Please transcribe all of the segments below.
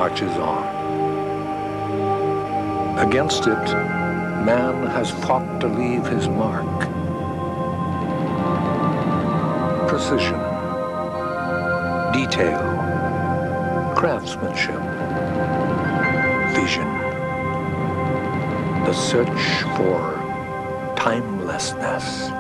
marches on. Against it, man has fought to leave his mark. Precision, detail, craftsmanship, vision. The search for timelessness.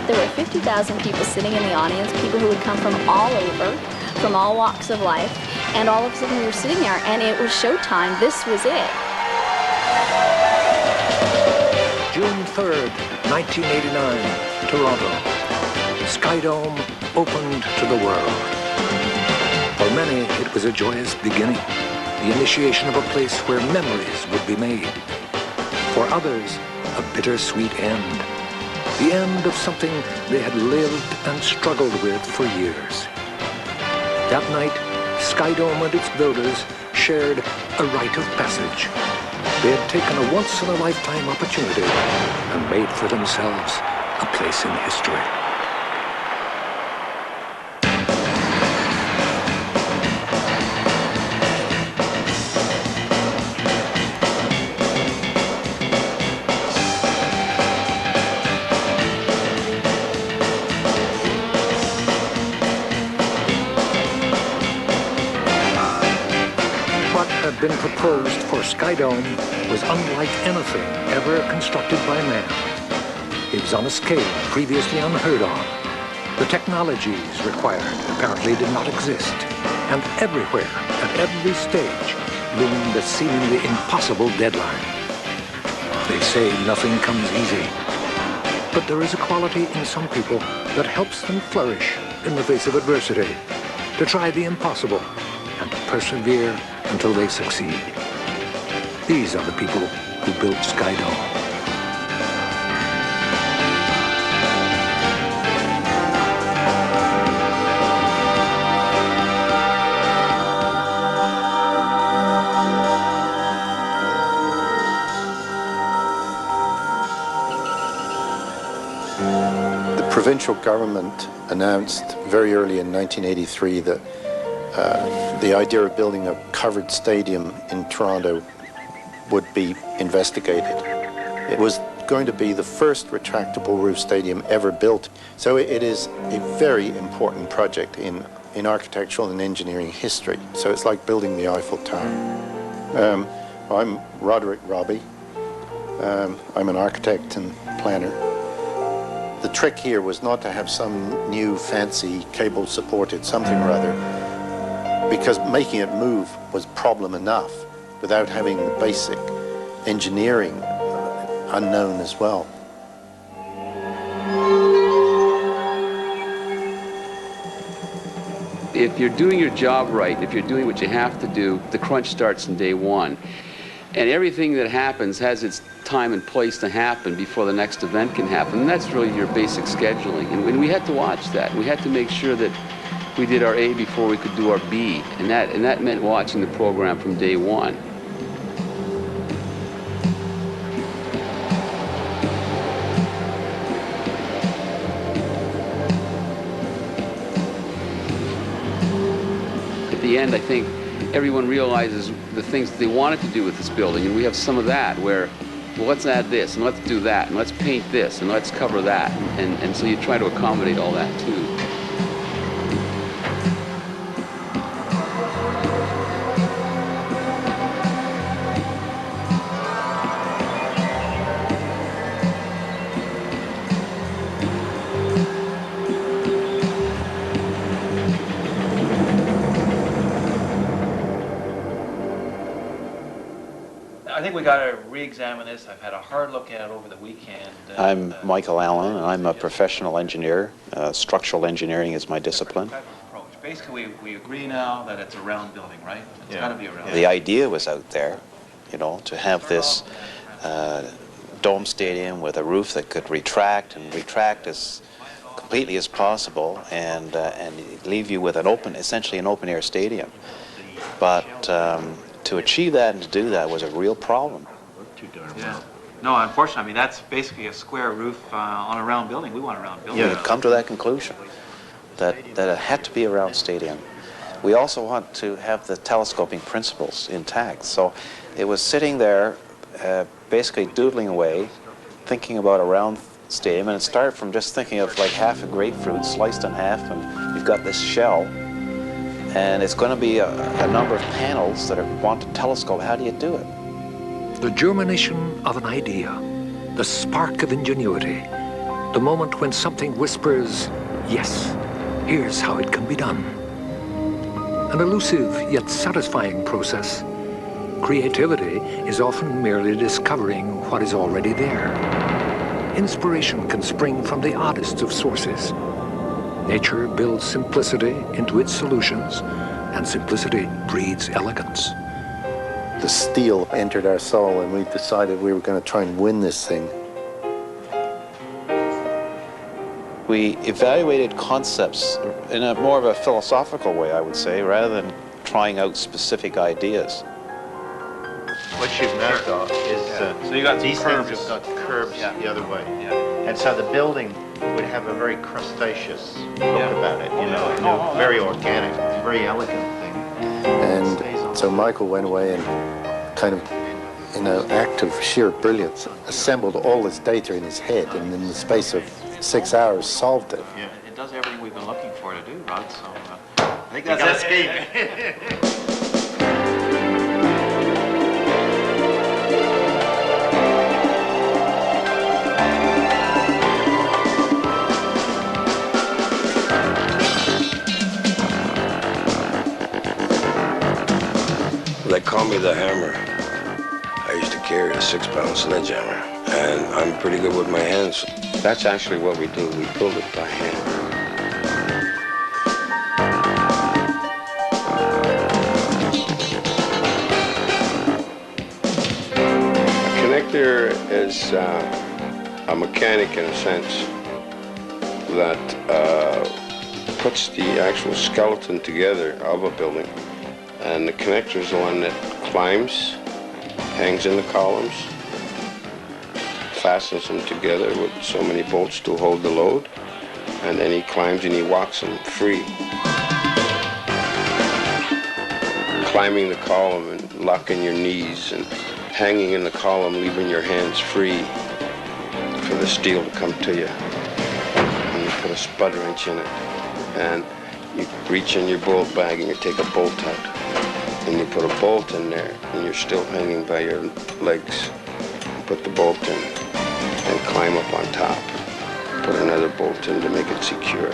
There were 50,000 people sitting in the audience, people who would come from all over, from all walks of life, and all of a sudden we were sitting there and it was showtime. This was it. June 3rd, 1989, Toronto. SkyDome opened to the world. For many, it was a joyous beginning, the initiation of a place where memories would be made. For others, a bittersweet end. The end of something they had lived and struggled with for years. That night, SkyDome and its builders shared a rite of passage. They had taken a once-in-a-lifetime opportunity and made for themselves a place in history. Had been proposed for SkyDome was unlike anything ever constructed by man. It was on a scale previously unheard of. The technologies required apparently did not exist, and everywhere, at every stage, loomed a seemingly impossible deadline. They say nothing comes easy, but there is a quality in some people that helps them flourish in the face of adversity, to try the impossible and to persevere until they succeed. These are the people who built SkyDome. The provincial government announced very early in 1983 that the idea of building a covered stadium in Toronto would be investigated. It was going to be the first retractable roof stadium ever built. So it is a very important project in architectural and engineering history. So it's like building the Eiffel Tower. I'm Roderick Robbie. I'm an architect and planner. The trick here was not to have some new fancy cable-supported something or other, because making it move was problem enough without having the basic engineering unknown as well. If you're doing your job right, if you're doing what you have to do, the crunch starts in day one. And everything that happens has its time and place to happen before the next event can happen. And that's really your basic scheduling. And we had to watch that. We had to make sure that we did our A before we could do our B, and that meant watching the program from day one. At the end, I think everyone realizes the things that they wanted to do with this building, and we have some of that where, well, let's add this, and let's do that, and let's paint this, and let's cover that, and so you try to accommodate all that too. I think we got to re-examine this. I've had a hard look at it over the weekend. I'm Michael Allen, and I'm a professional engineer. Structural engineering is my discipline. Basically, we agree now that it's a round building, right? It's got to be a round building. The idea was out there, you know, to have this dome stadium with a roof that could retract as completely as possible, and leave you with an essentially an open-air stadium. But to achieve that and to do that was a real problem. Yeah. No, unfortunately, I mean, that's basically a square roof on a round building. We want a round building. Yeah, we've come to that conclusion, that it had to be a round stadium. We also want to have the telescoping principles intact. So it was sitting there, basically doodling away, thinking about a round stadium, and it started from just thinking of like half a grapefruit sliced in half, and you've got this shell, and it's going to be a number of panels that want to telescope. How do you do it? The germination of an idea, the spark of ingenuity, the moment when something whispers, yes, here's how it can be done. An elusive yet satisfying process. Creativity is often merely discovering what is already there. Inspiration can spring from the oddest of sources. Nature builds simplicity into its solutions, and simplicity breeds elegance. The steel entered our soul, and we decided we were going to try and win this thing. We evaluated concepts in a more of a philosophical way, I would say, rather than trying out specific ideas. What you've now got is So you got some these curves. things have got curves Yeah. the other way. Yeah. And so the building would have a very crustaceous look Yeah. about it, you know, Oh, very organic, very elegant thing. And so Michael went away and kind of, in an act of sheer brilliance, assembled all this data in his head, and in the space of 6 hours solved it. Yeah. It does everything we've been looking for to do, Rod, so I think that's a scheme. They call me the hammer. I used to carry a 6-pound sledgehammer, and I'm pretty good with my hands. That's actually what we do. We build it by hand. A connector is a mechanic in a sense that puts the actual skeleton together of a building. And the connector is the one that climbs, hangs in the columns, fastens them together with so many bolts to hold the load, and then he climbs and he walks them free. Climbing the column and locking your knees and hanging in the column, leaving your hands free for the steel to come to you. And you put a spud wrench in it, and you reach in your bolt bag and you take a bolt out. And you put a bolt in there, and you're still hanging by your legs. Put the bolt in, and climb up on top. Put another bolt in to make it secure.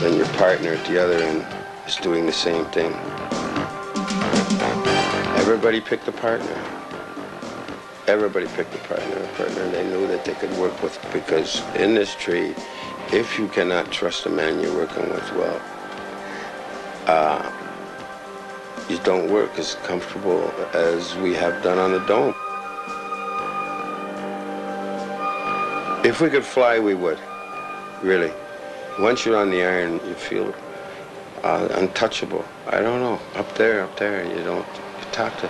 Then your partner at the other end is doing the same thing. Everybody picked a partner. Everybody picked a partner they knew that they could work with, because in this trade, if you cannot trust the man you're working with well, you don't work as comfortable as we have done on the dome. If we could fly, we would, really. Once you're on the iron, you feel untouchable. I don't know, up there, you don't, you talk to,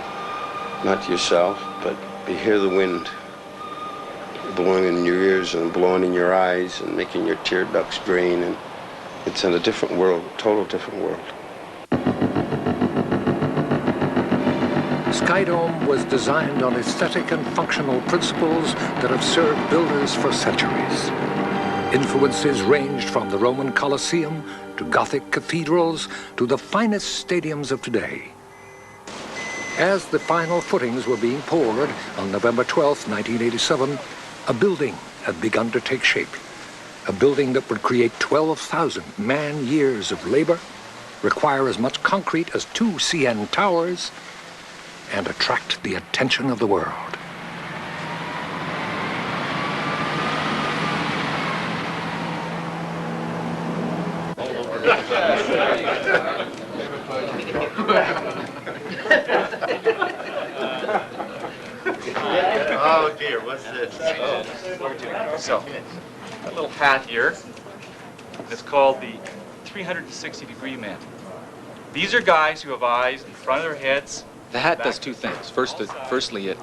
not yourself, but you hear the wind blowing in your ears and blowing in your eyes and making your tear ducts drain, and it's in a different world, total different world. SkyDome was designed on aesthetic and functional principles that have served builders for centuries. Influences ranged from the Roman Colosseum to Gothic cathedrals to the finest stadiums of today. As the final footings were being poured on November 12, 1987, a building had begun to take shape. A building that would create 12,000 man-years of labor, require as much concrete as 2 CN towers, and attract the attention of the world. Oh dear, what's this? So, a little hat here. It's called the 360-degree man. These are guys who have eyes in front of their heads. The hat does two things. Firstly, it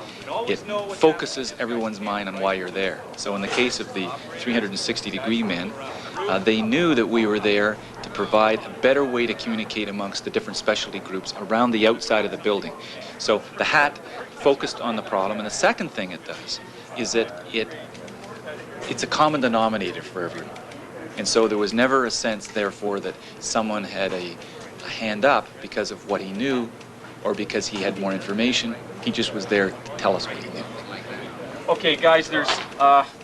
focuses everyone's mind on why you're there. So in the case of the 360-degree men, they knew that we were there to provide a better way to communicate amongst the different specialty groups around the outside of the building. So the hat focused on the problem, and the second thing it does is that it's a common denominator for everyone. And so there was never a sense, therefore, that someone had a hand up because of what he knew or because he had more information. He just was there to tell us what he knew. Okay, guys, there's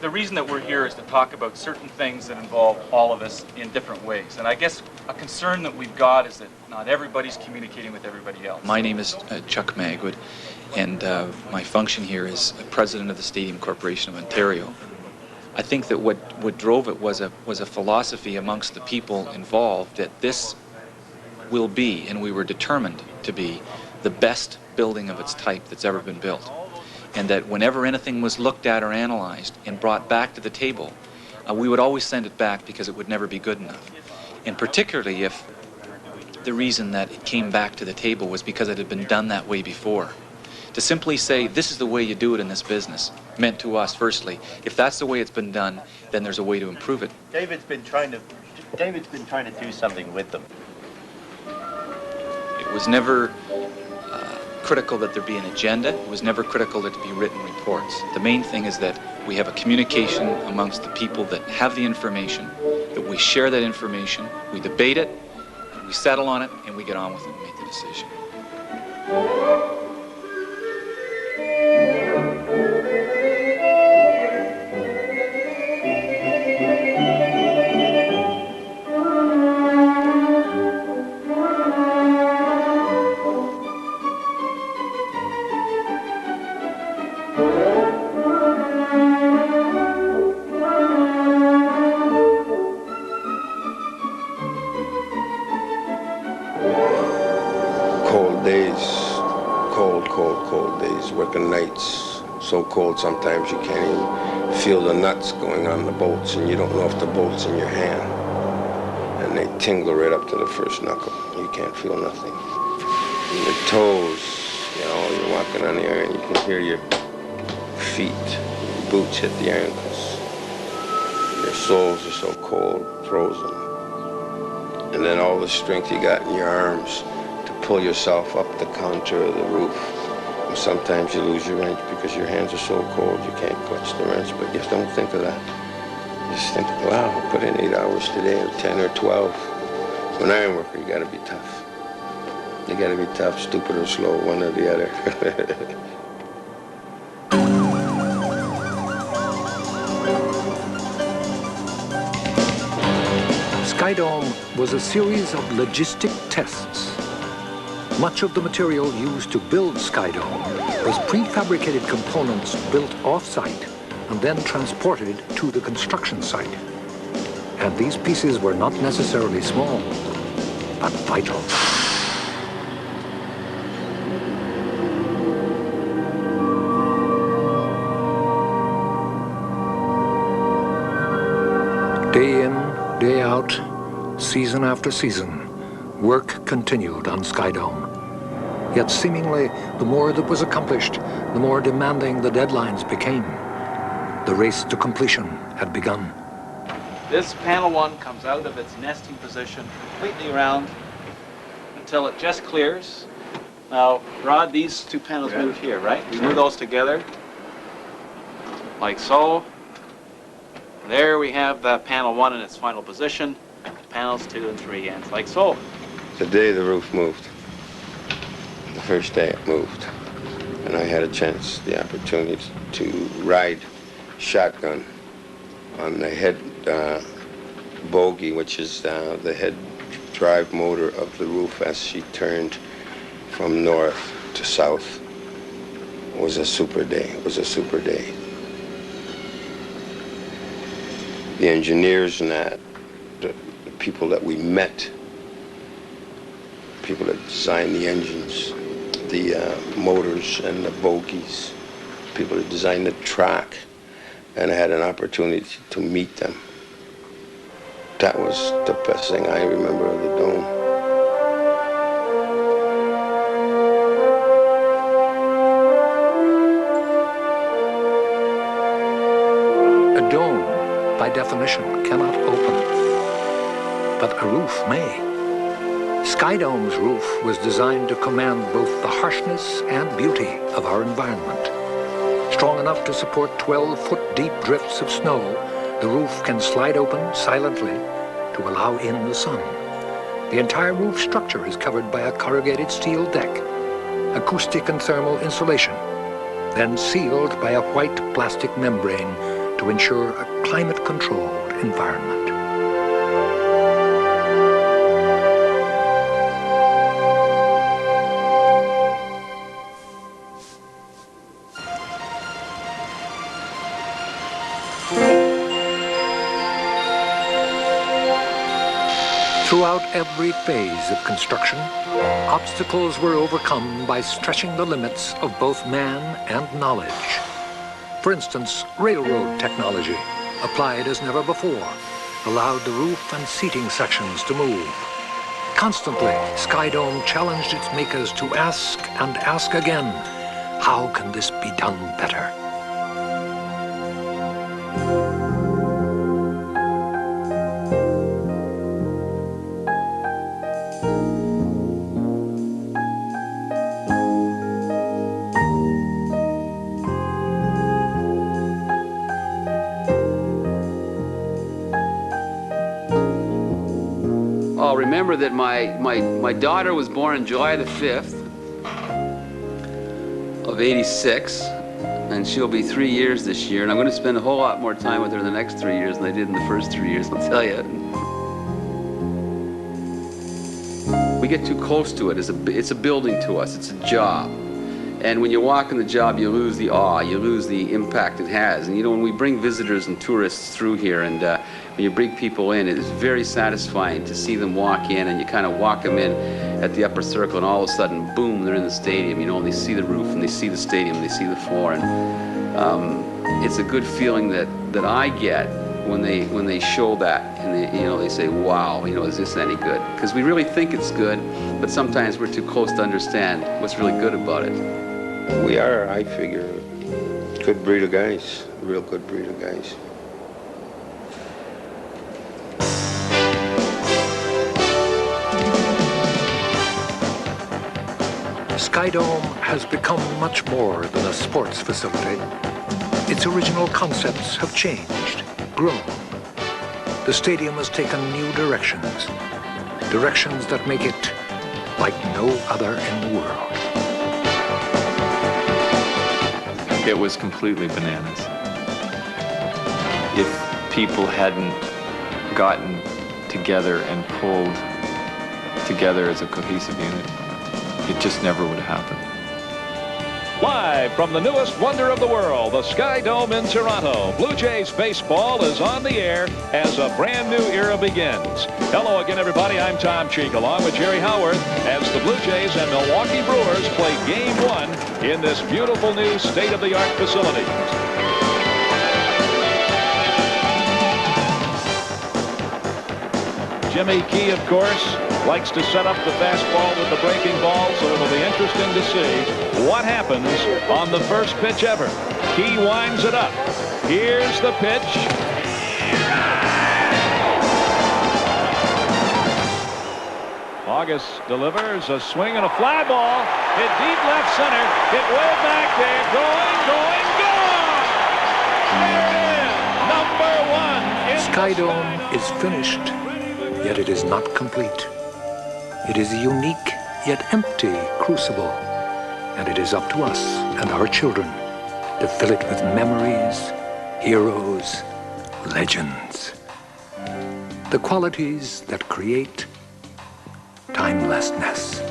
the reason that we're here is to talk about certain things that involve all of us in different ways. And I guess a concern that we've got is that not everybody's communicating with everybody else. My name is Chuck Magwood, and my function here is president of the Stadium Corporation of Ontario. I think that what drove it was a philosophy amongst the people involved that this will be, and we were determined to be, the best building of its type that's ever been built. And that whenever anything was looked at or analyzed and brought back to the table, we would always send it back because it would never be good enough. And particularly if the reason that it came back to the table was because it had been done that way before. To simply say, this is the way you do it in this business, meant to us, firstly, if that's the way it's been done, then there's a way to improve it. David's been trying to do something with them. It was never critical that there be an agenda. It was never critical that there be written reports. The main thing is that we have a communication amongst the people that have the information, that we share that information, we debate it, we settle on it, and we get on with it and make the decision. Cold days, working nights, so cold sometimes you can't even feel the nuts going on the bolts, and you don't know if the bolt's in your hand. And they tingle right up to the first knuckle. You can't feel nothing. And your toes, you know, you're walking on the iron, you can hear your feet, your boots hit the ankles. Your soles are so cold, frozen. And then all the strength you got in your arms to pull yourself up the contour of the roof. And sometimes you lose your wrench because your hands are so cold you can't clutch the wrench, but you don't think of that. Just think, wow, I put in 8 hours today, or 10 or 12. When iron worker, you gotta be tough. You gotta be tough, stupid or slow, one or the other. SkyDome was a series of logistic tests. Much of the material used to build SkyDome was prefabricated components built off-site and then transported to the construction site. And these pieces were not necessarily small, but vital. Day in, day out, season after season, work continued on SkyDome. Yet seemingly, the more that was accomplished, the more demanding the deadlines became. The race to completion had begun. This panel one comes out of its nesting position completely around until it just clears. Now, Rod, these two panels move here, right? We move those together, like so. There we have panel one in its final position, panels 2 and 3 ends, like so. The day the roof moved, the first day it moved, and I had the opportunity to ride shotgun on the head bogie, which is the head drive motor of the roof as she turned from north to south was a super day. It was a super day. The engineers and that, the people that we met, people that designed the engines, the motors and the bogies, people that designed the track, and I had an opportunity to meet them. That was the best thing I remember of the Dome. A dome, by definition, cannot open, but a roof may. SkyDome's roof was designed to command both the harshness and beauty of our environment. Strong enough to support 12-foot deep drifts of snow, the roof can slide open silently to allow in the sun. The entire roof structure is covered by a corrugated steel deck, acoustic and thermal insulation, then sealed by a white plastic membrane to ensure a climate-controlled environment. Throughout every phase of construction, obstacles were overcome by stretching the limits of both man and knowledge. For instance, railroad technology, applied as never before, allowed the roof and seating sections to move. Constantly, SkyDome challenged its makers to ask and ask again, how can this be done better? I'll remember that my daughter was born on July the 5th of '86, and she'll be 3 years this year, and I'm going to spend a whole lot more time with her in the next 3 years than I did in the first 3 years, I'll tell you. We get too close to it. It's a building to us. It's a job. And when you walk in the job, you lose the awe, you lose the impact it has. And you know, when we bring visitors and tourists through here, and when you bring people in, it is very satisfying to see them walk in, and you kind of walk them in at the upper circle, and all of a sudden, boom, they're in the stadium, you know, and they see the roof, and they see the stadium, and they see the floor. And it's a good feeling that I get when they show that, and they say, wow, is this any good? Because we really think it's good, but sometimes we're too close to understand what's really good about it. We are, I figure, good breed of guys, a real good breed of guys. SkyDome has become much more than a sports facility. Its original concepts have changed, grown. The stadium has taken new directions that make it like no other in the world. It was completely bananas. If people hadn't gotten together and pulled together as a cohesive unit, it just never would have happened. Live from the newest wonder of the world, the SkyDome in Toronto, Blue Jays baseball is on the air as a brand new era begins. Hello again, everybody. I'm Tom Cheek, along with Jerry Howard, as the Blue Jays and Milwaukee Brewers play Game 1 in this beautiful new state-of-the-art facility. Jimmy Key, of course, likes to set up the fastball with the breaking ball, so it'll be interesting to see what happens on the first pitch ever. Key winds it up. Here's the pitch. August delivers a swing and a fly ball. Hit deep left center. Hit way back there. Going. There it is. Number 1. SkyDome is finished, yet it is not complete. It is a unique yet empty crucible, and it is up to us and our children to fill it with memories, heroes, legends. The qualities that create timelessness.